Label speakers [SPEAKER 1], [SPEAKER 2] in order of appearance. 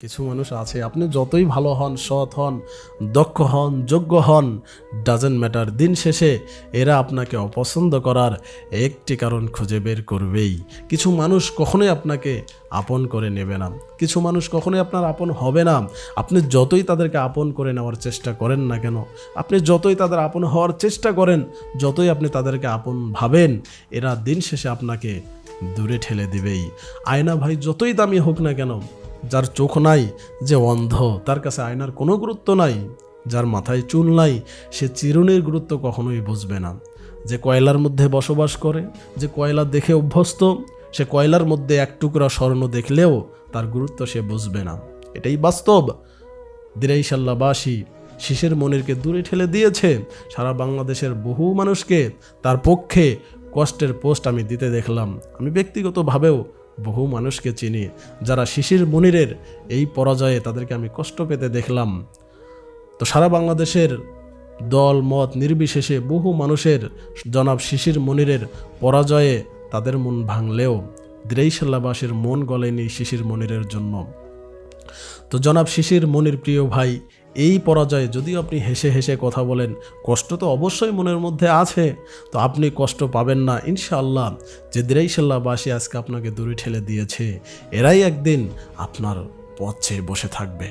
[SPEAKER 1] কিছু মানুষ আছে, আপনি যতই ভালো হন, সৎ হন, দক্ষ হন, যোগ্য হন, ডাজেন্ট ম্যাটার, দিন শেষে এরা আপনাকে অপছন্দ করার একটি কারণ খুঁজে বের করবেই। কিছু মানুষ কখনোই আপনাকে আপন করে নেবে না, কিছু মানুষ কখনোই আপনার আপন হবে না। আপনি যতই তাদেরকে আপন করে নেওয়ার চেষ্টা করেন না কেন, আপনি যতই তাদের আপন হওয়ার চেষ্টা করেন, যতই আপনি তাদেরকে আপন ভাবেন, এরা দিন শেষে আপনাকে দূরে ঠেলে দিবেই। আয়না ভাই যতই দামি হোক না কেন, যার চোখ নাই, যে অন্ধ, তার কাছে আয়নার কোনো গুরুত্ব নাই। যার মাথায় চুল নাই, সে চিরুনির গুরুত্ব কখনোই বুঝবে না। যে কয়লার মধ্যে বসবাস করে, যে কয়লা দেখে অভ্যস্ত, সে কয়লার মধ্যে এক টুকরা স্বর্ণ দেখলেও তার গুরুত্ব সে বুঝবে না। এটাই বাস্তব। দিরাইশাল্লাবাসী শিশির মনিরকে দূরে ঠেলে দিয়েছে। সারা বাংলাদেশের বহু মানুষকে তার পক্ষে কষ্টের পোস্ট আমি দিতে দেখলাম। আমি ব্যক্তিগতভাবেও বহু মানুষকে চিনি যারা শিশির মনিরের এই পরাজয়ে তাদেরকে আমি কষ্ট পেতে দেখলাম। তো সারা বাংলাদেশের দল মত নির্বিশেষে বহু মানুষের জনাব শিশির মনিরের পরাজয়ে তাদের মন ভাঙলেও দিরাইশাল্লাবাসীর মন গলেনি শিশির মনিরের জন্য। তো জনাব শিশির মনির প্রিয় ভাই, এই পরাজয়ে যদিও আপনি হেসে হেসে কথা বলেন, কষ্ট তো অবশ্যই মনের মধ্যে আছে, তো আপনি কষ্ট পাবেন না ইনশাআল্লাহ। যে দিরাইশাল্লাহবাসী আজকে আপনাকে দূরে ঠেলে দিয়েছে, এরাই একদিন আপনার পথ চেয়ে বসে থাকবে।